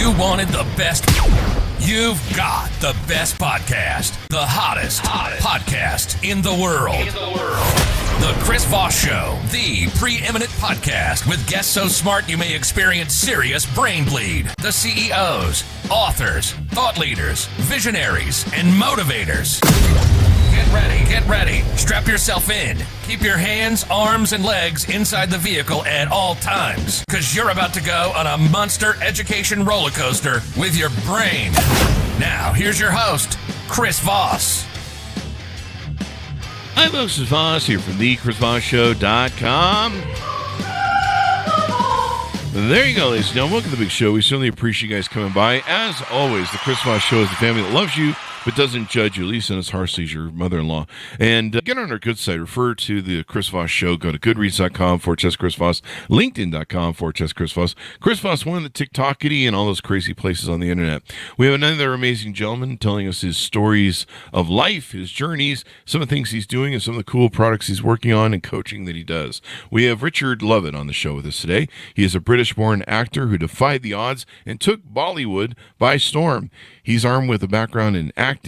You wanted the best. You've got the best podcast. The hottest podcast in the world. The Chris Voss Show, the preeminent podcast with guests so smart you may experience serious brain bleed. The CEOs, authors, thought leaders, visionaries, and motivators. Get ready. Strap yourself in. Keep your hands, arms, and legs inside the vehicle at all times, because you're about to go on a monster education roller coaster with your brain. Now, here's your host, Chris Voss. Hi, folks. This is Voss here from thechrisvossshow.com. There you go, ladies and gentlemen. Welcome to the big show. We certainly appreciate you guys coming by. As always, the Chris Voss Show is the family that loves you but doesn't judge you, at least not as harshly as your mother-in-law. And get on our good site. Refer to the Chris Voss Show. Go to goodreads.com/Chris Voss, linkedin.com/Chris Voss. Chris Voss, one of the TikTokity and all those crazy places on the internet. We have another amazing gentleman telling us his stories of life, his journeys, some of the things he's doing, and some of the cool products he's working on and coaching that he does. We have Richard Lovatt on the show with us today. He is a British-born actor who defied the odds and took Bollywood by storm. He's armed with a background in acting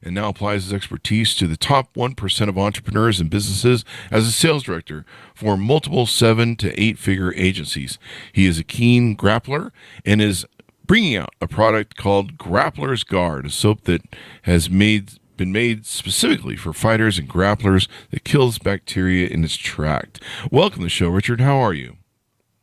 and now applies his expertise to the top 1% of entrepreneurs and businesses as a sales director for multiple 7 to 8-figure agencies. He is a keen grappler and is bringing out a product called Grappler's Guard, a soap that has been made specifically for fighters and grapplers that kills bacteria in its tract. Welcome to the show, Richard. How are you?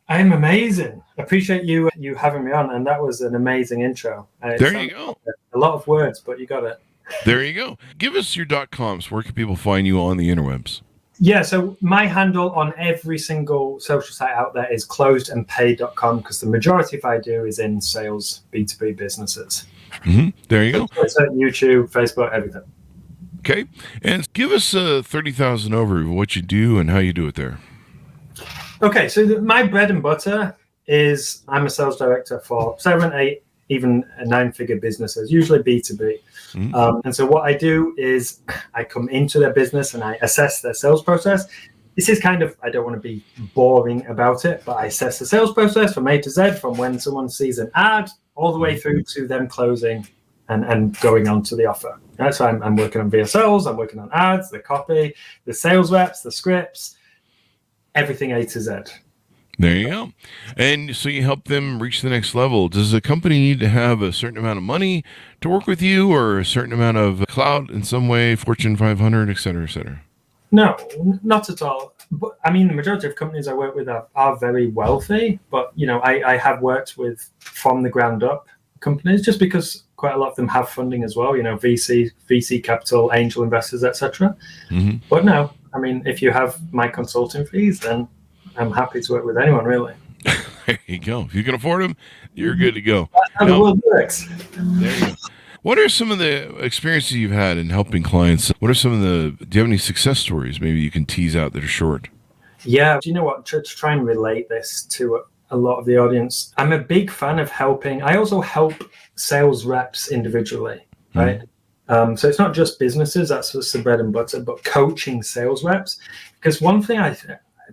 I'm amazing. Appreciate you having me on, and that was an amazing intro. There you go. A lot of words, but you got it. There you go. Give us your .coms. Where can people find you on the interwebs? Yeah, so my handle on every single social site out there is closedandpaid.com, because the majority of what I do is in sales, B2B businesses. Mm-hmm. There you go. Twitter, YouTube, Facebook, everything. Okay. And give us a 30,000 overview of what you do and how you do it there. Okay, so my bread and butter is I'm a sales director for 7, 8, even 9-figure businesses, usually B2B. Mm-hmm. And so what I do is I come into their business and I assess their sales process. This is kind of, I don't want to be boring about it, but I assess the sales process from A to Z, from when someone sees an ad all the way through to them closing and going on to the offer. Right, so I'm working on VSLs, I'm working on ads, the copy, the sales reps, the scripts, everything A to Z. There you go. And so you help them reach the next level. Does a company need to have a certain amount of money to work with you, or a certain amount of clout in some way, Fortune 500, et cetera, et cetera? No, not at all. But I mean, the majority of companies I work with are very wealthy, but I have worked with from the ground up companies, just because quite a lot of them have funding as well, VC capital, angel investors, etc. Mm-hmm. But no, I mean, if you have my consulting fees, then I'm happy to work with anyone, really. There you go. If you can afford them, you're good to go. That's how the world works. There you go. What are some of the experiences you've had in helping clients? Do you have any success stories maybe you can tease out that are short? Yeah. Do you know what? To try and relate this to a lot of the audience, I'm a big fan of helping. I also help sales reps individually, right? So it's not just businesses, that's just the bread and butter, but coaching sales reps. Because one thing I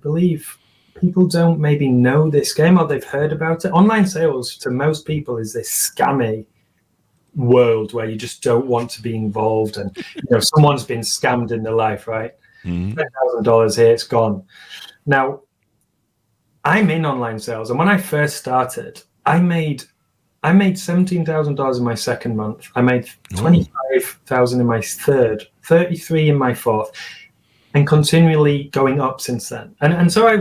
believe people don't maybe know this game, or they've heard about it. Online sales to most people is this scammy world where you just don't want to be involved, and someone's been scammed in their life, right? $10,000 here, it's gone. Now, I'm in online sales, and when I first started, I made $17,000 in my second month. I made $25,000 in my third, 33 in my fourth, and continually going up since then. And so I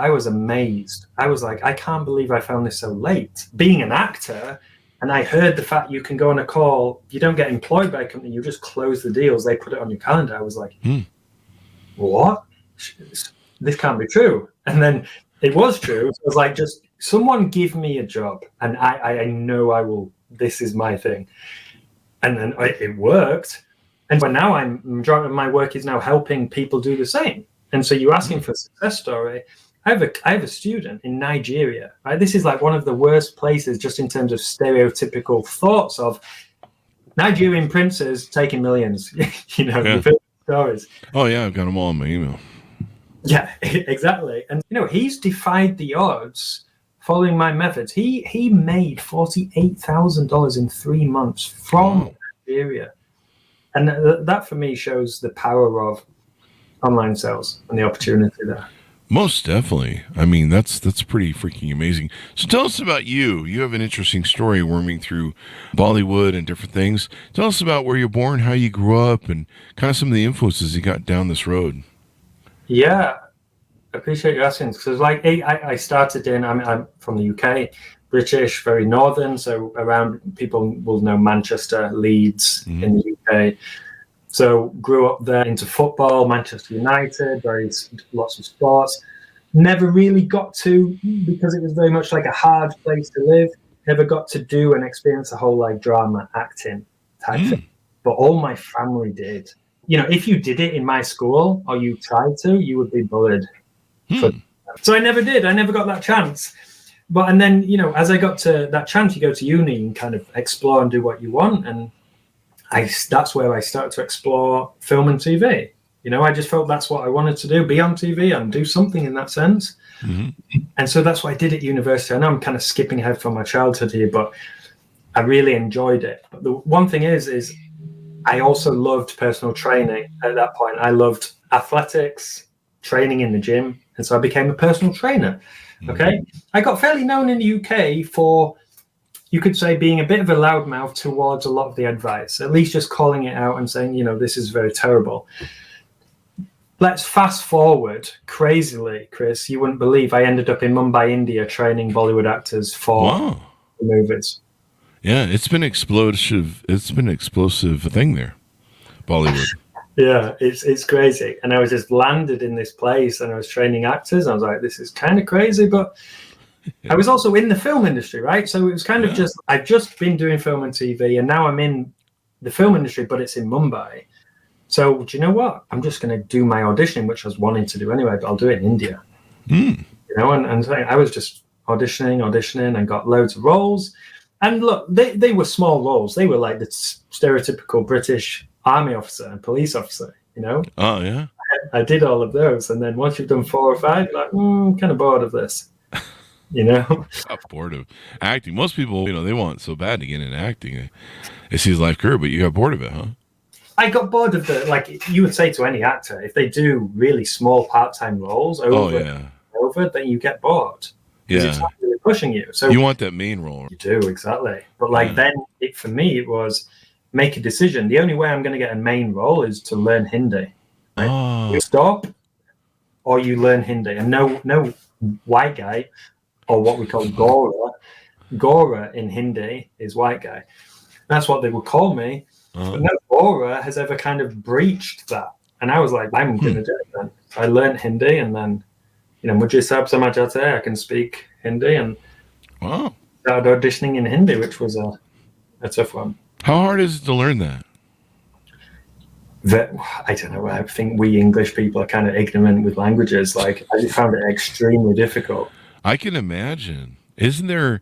was amazed. I was like, I can't believe I found this so late. Being an actor, and I heard the fact you can go on a call, you don't get employed by a company, you just close the deals, they put it on your calendar. I was like, what? This can't be true. And then it was true. So I was like, just someone give me a job, and I know I will, this is my thing. And then it worked. And but now majority of my work is now helping people do the same. And so you're asking for a success story. I have a student in Nigeria, right? This is like one of the worst places just in terms of stereotypical thoughts of Nigerian princes taking millions, You've heard stories. Oh yeah, I've got them all in my email. Yeah, exactly. And he's defied the odds following my methods. He made $48,000 in 3 months from Nigeria. And that for me shows the power of online sales and the opportunity there. Most definitely. I mean, that's pretty freaking amazing. So tell us about you. You have an interesting story worming through Bollywood and different things. Tell us about where you're born, how you grew up, and kind of some of the influences you got down this road. Yeah, I appreciate you asking. Because like I started I'm from the UK, British, very northern. So around, people will know Manchester, Leeds in the UK. So grew up there into football, Manchester United, lots of sports. Never really got to, because it was very much like a hard place to live, never got to do and experience the whole like drama, acting type thing. But all my family did. You know, if you did it in my school or you tried to, you would be bullied. So I never did. I never got that chance. And then, you know, as I got to that chance, you go to uni and kind of explore and do what you want. And that's where I started to explore film and TV. You know, I just felt that's what I wanted to do, be on TV and do something in that sense. And so that's what I did at university. I know I'm kind of skipping ahead from my childhood here, but I really enjoyed it. But the one thing is I also loved personal training at that point. I loved athletics, training in the gym. And so I became a personal trainer. Okay. I got fairly known in the UK for, you could say, being a bit of a loudmouth towards a lot of the advice, at least just calling it out and saying, you know, this is very terrible. Let's fast forward crazily, Chris. You wouldn't believe I ended up in Mumbai, India, training Bollywood actors for the movies. Yeah, it's been explosive. It's been an explosive thing there, Bollywood. Yeah, it's crazy. And I was just landed in this place and I was training actors. I was like, this is kind of crazy, but I was also in the film industry, right? So it was kind of just, I've just been doing film and TV, and now I'm in the film industry, but it's in Mumbai. So do you know what? I'm just going to do my auditioning, which I was wanting to do anyway, but I'll do it in India. You know, and so I was just auditioning and got loads of roles. And look, they were small roles. They were like the stereotypical British army officer and police officer, you know? Oh, yeah? I did all of those. And then once you've done 4 or 5, you're like, I'm kind of bored of this. You know, I'm bored of acting. Most people, you know, they want so bad to get into acting. They see his life career, but you got bored of it, huh? I got bored of like you would say to any actor, if they do really small part-time roles over, then you get bored. Yeah, it's not really pushing you. So you want that main role. You do, exactly. But like then, for me, it was make a decision. The only way I'm going to get a main role is to learn Hindi. Right? You stop, or you learn Hindi, and no white guy. Or what we call Gora in Hindi is white guy. That's what they would call me. But no Gora has ever kind of breached that. And I was like, I'm going to do it then. So I learned Hindi, and then, you know, mujhe sab samajh aata hai, I can speak Hindi, and started auditioning in Hindi, which was a tough one. How hard is it to learn that? I don't know. I think we English people are kind of ignorant with languages. Like, I just found it extremely difficult. I can imagine. Isn't there?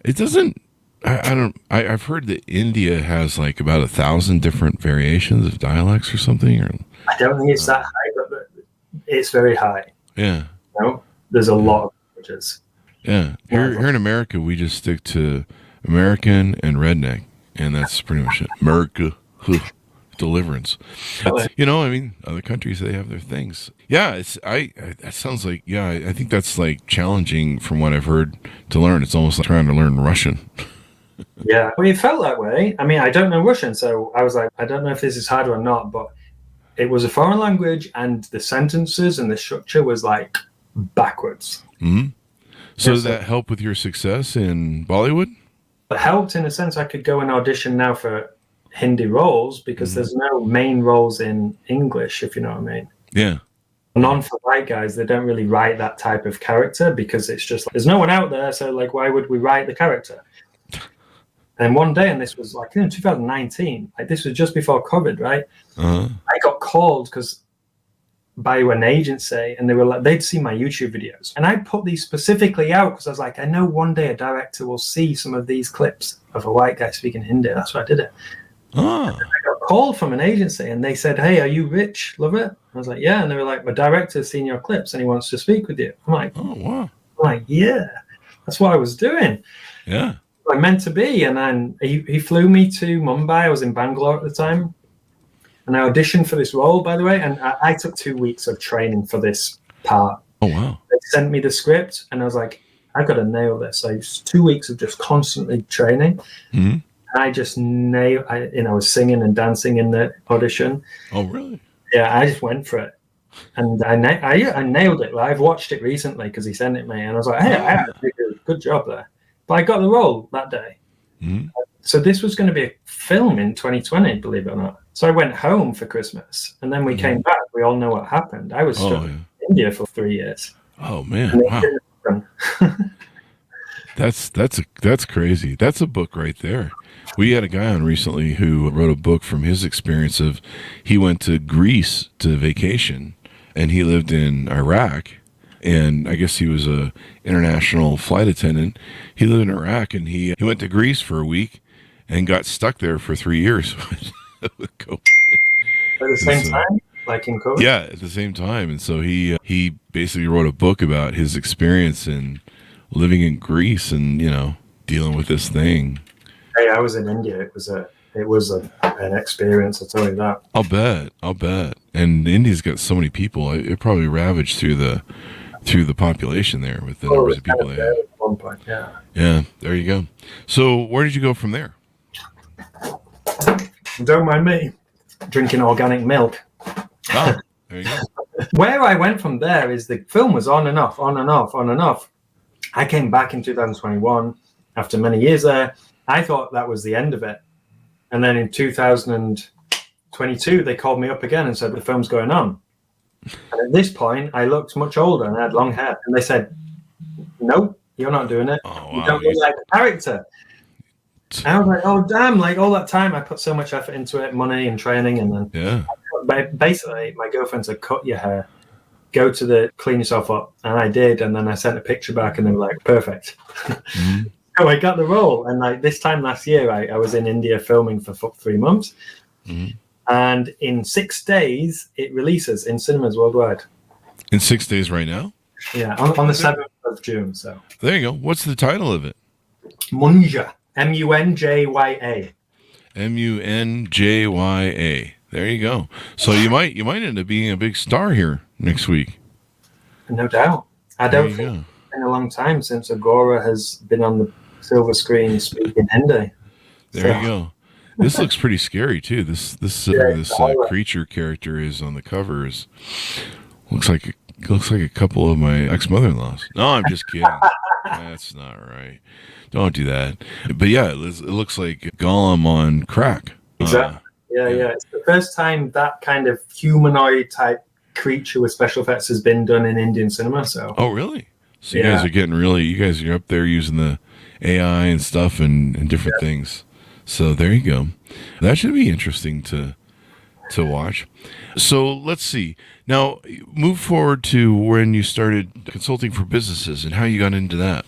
It doesn't. I've heard that India has like about 1,000 different variations of dialects or something. Or I don't think it's that high, but it's very high. Yeah. You know? There's a lot of languages. Yeah. Here in America, we just stick to American and redneck, and that's pretty much it. America. Deliverance. You know, I mean, other countries, they have their things. Yeah, that sounds like, I think that's like challenging from what I've heard to learn. It's almost like trying to learn Russian. Yeah, well, it felt that way. I mean, I don't know Russian, so I was like, I don't know if this is hard or not, but it was a foreign language, and the sentences and the structure was like backwards. So did that help with your success in Bollywood? It helped in a sense. I could go and audition now for Hindi roles because there's no main roles in English, if you know what I mean. Yeah. None for white guys. They don't really write that type of character because it's just like, there's no one out there, so like, why would we write the character? And one day, and this was like in 2019, like this was just before COVID, right? I got called because by an agency, and they were like, they'd see my YouTube videos, and I put these specifically out because I was like, I know one day a director will see some of these clips of a white guy speaking Hindi. That's why I did it. I got called from an agency, and they said, "Hey, are you Rich Lovatt?" I was like, "Yeah," and they were like, "My director's seen your clips, and he wants to speak with you." I'm like, "Oh, wow!" I'm like, "Yeah." That's what I was doing. Yeah. I meant to be. And then he flew me to Mumbai. I was in Bangalore at the time. And I auditioned for this role, by the way. And I took 2 weeks of training for this part. Oh, wow. They sent me the script and I was like, I've got to nail this. So it's 2 weeks of just constantly training. Mm-hmm. I just nailed. I was singing and dancing in the audition. Oh, really? Yeah, I just went for it, and I nailed it. I've watched it recently because he sent it me, and I was like, "Hey, I did a good job there." But I got the role that day. Mm-hmm. So this was going to be a film in 2020, believe it or not. So I went home for Christmas, and then we came back. We all know what happened. I was stuck in India for 3 years. Oh man! Wow. That's crazy. That's a book right there. We had a guy on recently who wrote a book from his experience of he went to Greece to vacation and he lived in Iraq, and I guess he was a international flight attendant. He lived in Iraq and he went to Greece for a week and got stuck there for 3 years with COVID. At the same time, like in COVID? Yeah, at the same time. And so he basically wrote a book about his experience in living in Greece and, dealing with this thing. Hey, I was in India. It was an experience. I'll tell you that. I'll bet. And India's got so many people. It probably ravaged through the population there with the numbers of people they have. At one point, yeah. Yeah, there you go. So where did you go from there? Don't mind me drinking organic milk. Oh, there you go. Where I went from there is the film was on and off. I came back in 2021 after many years there. I thought that was the end of it. And then in 2022, they called me up again and said, the film's going on. And at this point, I looked much older and I had long hair. And they said, no, you're not doing it. Oh, wow. You don't look like a character. And I was like, oh, damn, like all that time, I put so much effort into it, money and training. And then basically, my girlfriend said, cut your hair, go to clean yourself up. And I did. And then I sent a picture back and they were like, perfect. Mm-hmm. So I got the role. And like this time last year, I was in India filming for 3 months. Mm-hmm. And in 6 days, it releases in cinemas worldwide. In 6 days right now? Yeah, on the 7th of June. So there you go. What's the title of it? Munja. Munjya. Munjya. There you go. So you might end up being a big star here next week. No doubt. I don't think it's been a long time since Agora has been on the silver screen speaking Hindi. There you go. This looks pretty scary too. This creature character is on the covers. Looks like a couple of my ex-mother-in-laws. No, I'm just kidding. That's not right. Don't do that. But yeah, it looks like Gollum on crack. Exactly. Yeah. It's the first time that kind of humanoid type creature with special effects has been done in Indian cinema. So. Oh, really? So you guys are getting you guys are up there using the AI and stuff and different things. So there you go. That should be interesting to watch. So let's see. Now, move forward to when you started consulting for businesses and how you got into that.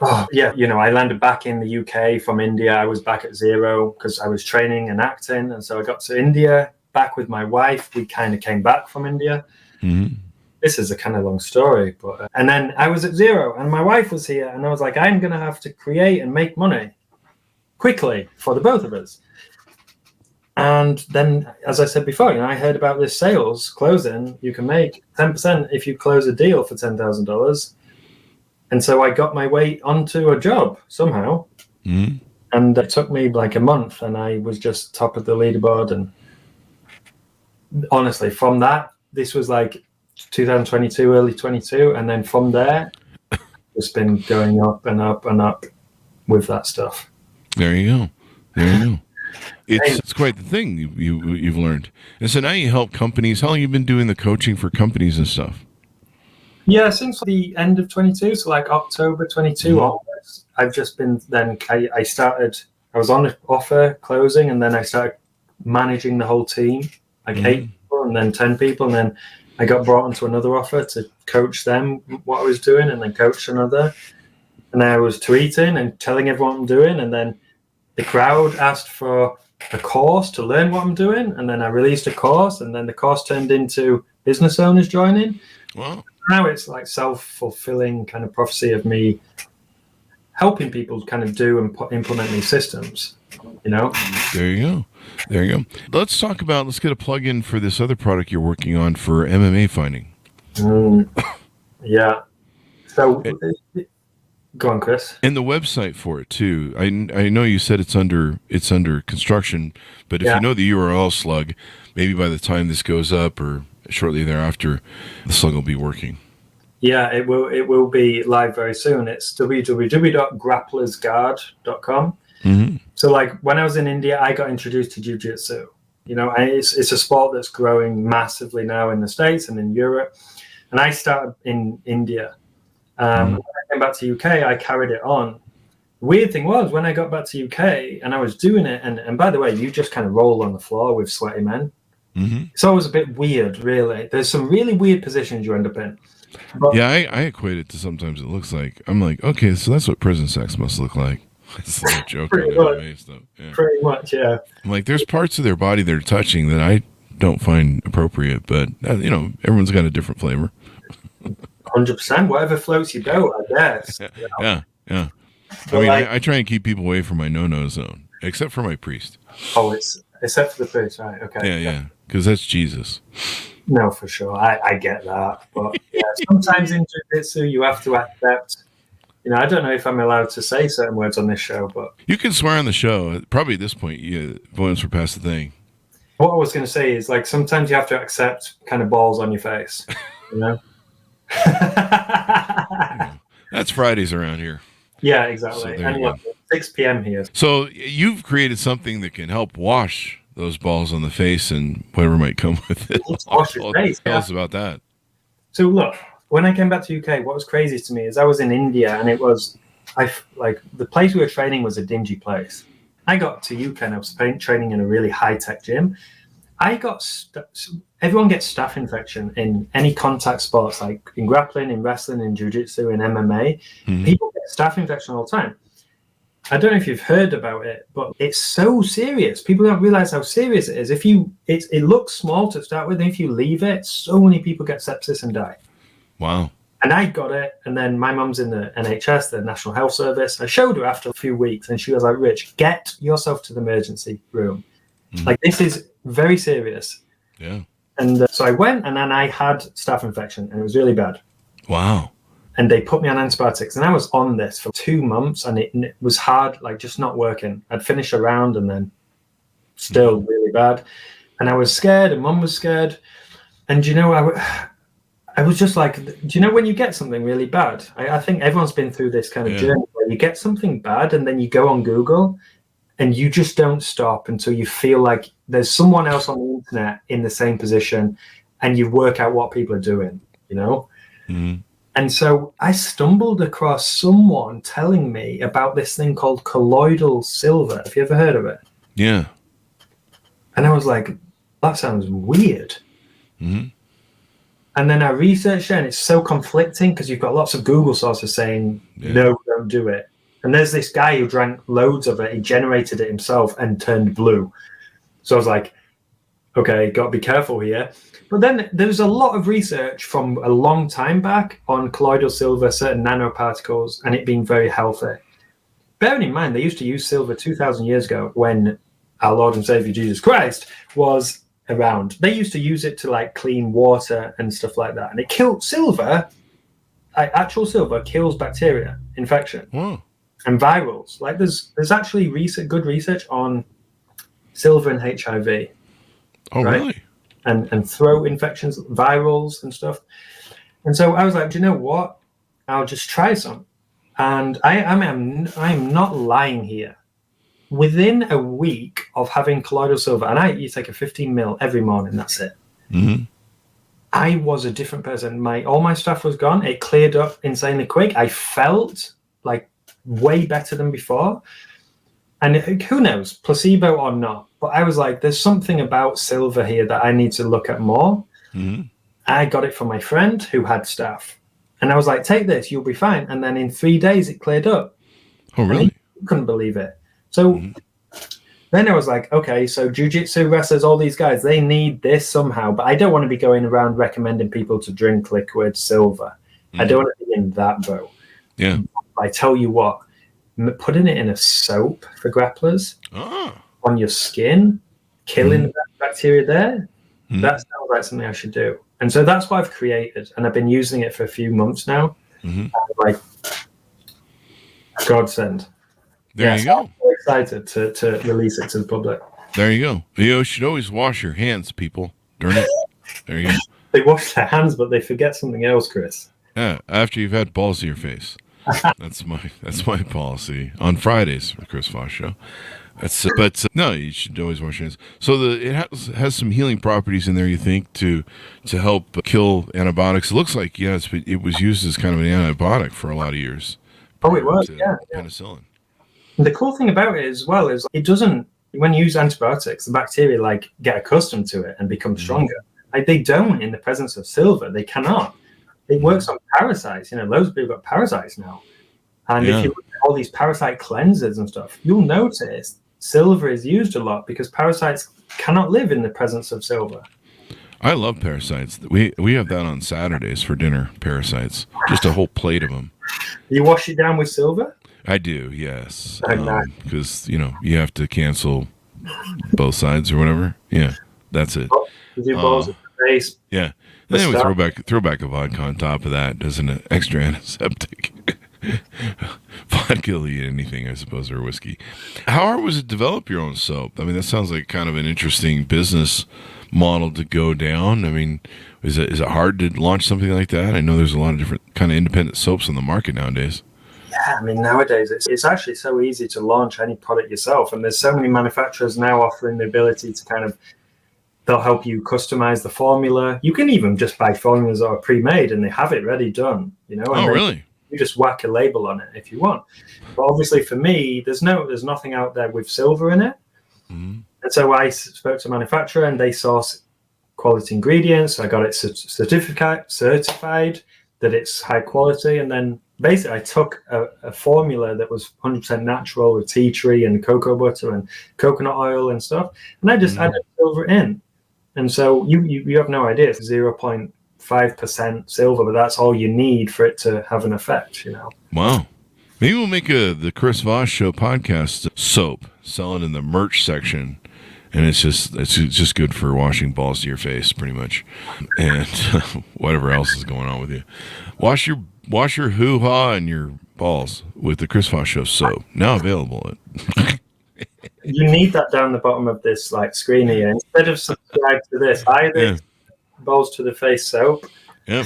Oh, yeah. I landed back in the UK from India. I was back at zero because I was training and acting. And so I got to India back with my wife. We kind of came back from India. Mm-hmm. This is a kind of long story, but and then I was at zero and my wife was here and I was like, I'm going to have to create and make money quickly for the both of us. And then, as I said before, I heard about this sales closing. You can make 10% if you close a deal for $10,000. And so I got my way onto a job somehow. Mm-hmm. And it took me like a month and I was just top of the leaderboard. And honestly, from that, this was like 2022, early 22. And then from there, it's been going up and up and up with that stuff. There you go. It's quite the thing you've learned. And so now you help companies. How long have you been doing the coaching for companies and stuff? Yeah, since the end of 22, so like October 22 onwards, I've just been I was on an offer closing and then I started managing the whole team, like 8 people and then 10 people. And then I got brought onto another offer to coach them what I was doing and then coach another. And I was tweeting and telling everyone what I'm doing. And then the crowd asked for a course to learn what I'm doing. And then I released a course and then the course turned into business owners joining. Wow. now it's like self-fulfilling kind of prophecy of me helping people kind of do and implement these systems, you know? There you go. Let's get a plug-in for this other product you're working on for MMA fighting. Yeah. So, go on, Chris. And the website for it too. I know you said it's under construction, but if you know the URL slug, maybe by the time this goes up or shortly thereafter, the slug will be working. Yeah, it will be live very soon. It's www.grapplersguard.com. Mm-hmm. So like when I was in India, I got introduced to jiu-jitsu. You know, and it's a sport that's growing massively now in the States and in Europe. And I started in India. When I came back to UK, I carried it on. Weird thing was when I got back to UK and I was doing it, and by the way, you just kind of roll on the floor with sweaty men. Mm-hmm. It's always a bit weird, really. There's some really weird positions you end up in. But, yeah, I equate it to sometimes it looks like, I'm like, okay, so that's what prison sex must look like. It's a joke. Pretty much, yeah. I'm like, there's parts of their body they're touching that I don't find appropriate, but, you know, everyone's got a different flavor. 100%. Whatever floats your boat, I guess. You know? Yeah. I mean, I try and keep people away from my no-no zone, except for my priest. Oh, except for the priest, right? Okay. Yeah, because that's Jesus. No, for sure. I get that. But yeah, sometimes in jiu-jitsu, you have to accept. You know, I don't know if I'm allowed to say certain words on this show, but you can swear on the show. Probably at this point, once we're past the thing. What I was going to say is, like, sometimes you have to accept kind of balls on your face. You know. That's Fridays around here. Yeah, exactly. So and 6 p.m. here. So you've created something that can help wash those balls on the face and whatever might come with it. Wash your face. Tell us about that. So look, when I came back to UK, what was crazy to me is I was in India, and it was the place we were training was a dingy place. I got to UK and I was training in a really high-tech gym. Everyone gets staph infection in any contact sports, like in grappling, in wrestling, in jiu-jitsu, in MMA. Mm-hmm. People get staph infection all the time. I don't know if you've heard about it, but it's so serious. People don't realize how serious it is. It looks small to start with, and if you leave it, so many people get sepsis and die. Wow. And I got it, and then my mum's in the NHS, the National Health Service. I showed her after a few weeks, and she was like, Rich, get yourself to the emergency room. Mm. Like, this is very serious. Yeah. And so I went, and then I had staph infection, and it was really bad. Wow. And they put me on antibiotics, and I was on this for 2 months, and it was hard, like just not working. I'd finish a round and then still really bad. And I was scared, and mum was scared. And, you know, I was just like, do you know when you get something really bad? I think everyone's been through this kind of journey where you get something bad and then you go on Google and you just don't stop until you feel like there's someone else on the internet in the same position and you work out what people are doing, you know? Mm-hmm. And so I stumbled across someone telling me about this thing called colloidal silver. Have you ever heard of it? Yeah. And I was like, that sounds weird. Mm-hmm. And then I researched it, and it's so conflicting because you've got lots of Google sources saying, no, don't do it. And there's this guy who drank loads of it. He generated it himself and turned blue. So I was like, okay, got to be careful here. But then there's a lot of research from a long time back on colloidal silver, certain nanoparticles, and it being very healthy. Bearing in mind, they used to use silver 2,000 years ago when our Lord and Savior Jesus Christ was around. They used to use it to like clean water and stuff like that. And it killed silver. Actual silver kills bacteria, infection, and virals. Like there's actually good research on silver and HIV. Oh, right? Really? And throat infections, virals and stuff. And so I was like, do you know what? I'll just try some. And I am not lying here. Within a week of having colloidal silver, and you take a 15 ml every morning, that's it. Mm-hmm. I was a different person. All my stuff was gone. It cleared up insanely quick. I felt like way better than before. And who knows, placebo or not. But I was like, there's something about silver here that I need to look at more. Mm-hmm. I got it from my friend who had staph. And I was like, take this, you'll be fine. And then in 3 days, it cleared up. Oh, really? I couldn't believe it. So Then I was like, okay, so jiu-jitsu wrestlers, all these guys, they need this somehow, but I don't want to be going around recommending people to drink liquid silver. I don't want to be in that boat. Yeah. I tell you what, putting it in a soap for grapplers on your skin, killing the bacteria there, that sounds like something I should do. And so that's what I've created, and I've been using it for a few months now. I'm like, godsend. There you go. I'm so excited to release it to the public. There you go. You should always wash your hands, people. Darn it. There you go. They wash their hands, but they forget something else, Chris. Yeah, after you've had balls to your face. That's my policy on Fridays for the Chris Voss Show. But no, you should always wash your hands. So it has some healing properties in there. You think to help kill antibiotics? It looks like it was used as kind of an antibiotic for a lot of years. Oh, it was, penicillin. The cool thing about it as well is it doesn't. When you use antibiotics, the bacteria get accustomed to it and become stronger. They don't in the presence of silver. They cannot. It works on parasites. Loads of people got parasites now. And if you look at all these parasite cleansers and stuff, you'll notice silver is used a lot because parasites cannot live in the presence of silver. I love parasites. We have that on Saturdays for dinner, parasites. Just a whole plate of them. You wash it down with silver? I do, yes. Because, you have to cancel both sides or whatever. Yeah, that's it. Your balls in the face. Yeah. Anyway, throw back a vodka on top of that. Doesn't an extra antiseptic. Vodka will eat anything, I suppose, or whiskey. How hard was it to develop your own soap? I mean, that sounds like kind of an interesting business model to go down. I mean, is it hard to launch something like that? I know there's a lot of different kind of independent soaps on the market nowadays. Yeah, I mean, nowadays it's actually so easy to launch any product yourself, and there's so many manufacturers now offering the ability to they'll help you customize the formula. You can even just buy formulas that are pre-made and they have it ready done. Really? You just whack a label on it if you want. But obviously for me, there's nothing out there with silver in it. And so I spoke to a manufacturer and they source quality ingredients. I got it certified that it's high quality. And then basically I took a formula that was 100% natural with tea tree and cocoa butter and coconut oil and stuff. And I just added silver in. And so you have no idea. It's 0.5% silver, but that's all you need for it to have an effect, Wow. Maybe we'll make the Chris Voss Show podcast soap, sell it in the merch section, and it's just good for washing balls to your face, pretty much, and whatever else is going on with you. Wash your hoo-ha and your balls with the Chris Voss Show soap, now available at... You need that down the bottom of this screen here. Instead of subscribe to this, buy this balls to the face soap. Yep.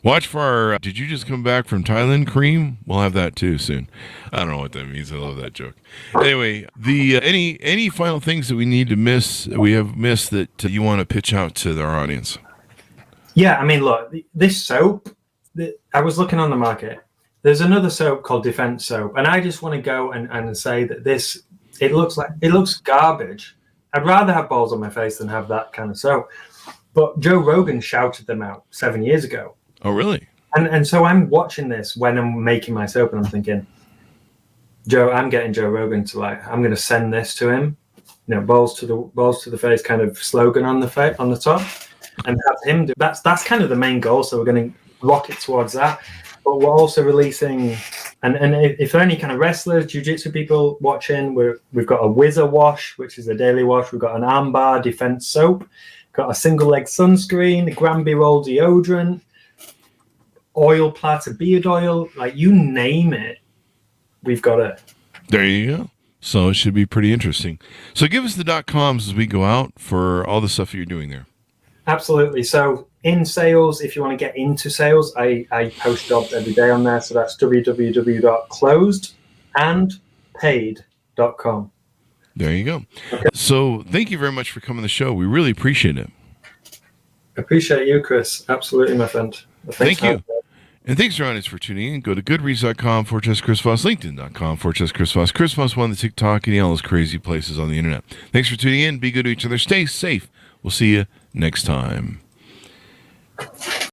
Watch for our did you just come back from Thailand cream? We'll have that too soon. I don't know what that means. I love that joke. Anyway, the any final things that we have missed that you want to pitch out to our audience? Yeah, I mean, look, this soap, I was looking on the market. There's another soap called Defense Soap, and I just want to go and say that it looks garbage. I'd rather have balls on my face than have that kind of soap. But Joe Rogan shouted them out 7 years ago. Oh, really? And so I'm watching this when I'm making my soap, and I'm thinking, I'm getting Joe Rogan to I'm going to send this to him, balls to the face kind of slogan on the top, and have him do. That's kind of the main goal. So we're going to rocket towards that. But we're also releasing, and if there are any kind of wrestlers, jiu-jitsu people watching, we've got a Whizzer wash, which is a daily wash. We've got an armbar defense soap, got a single leg sunscreen, a Granby roll deodorant, oil platter beard oil, you name it, we've got it. There you go. So it should be pretty interesting. So give us the .coms as we go out for all the stuff you're doing there. Absolutely. So in sales, if you want to get into sales, I post jobs every day on there. So that's www.closedandpaid.com. There you go. Okay. So thank you very much for coming to the show. We really appreciate it. Appreciate you, Chris. Absolutely, my friend. Thank you. And thanks, audience, for tuning in. Go to goodreads.com/Chris Voss, LinkedIn.com/Chris Voss, Chris Voss on the TikTok, and all those crazy places on the internet. Thanks for tuning in. Be good to each other. Stay safe. We'll see you next time.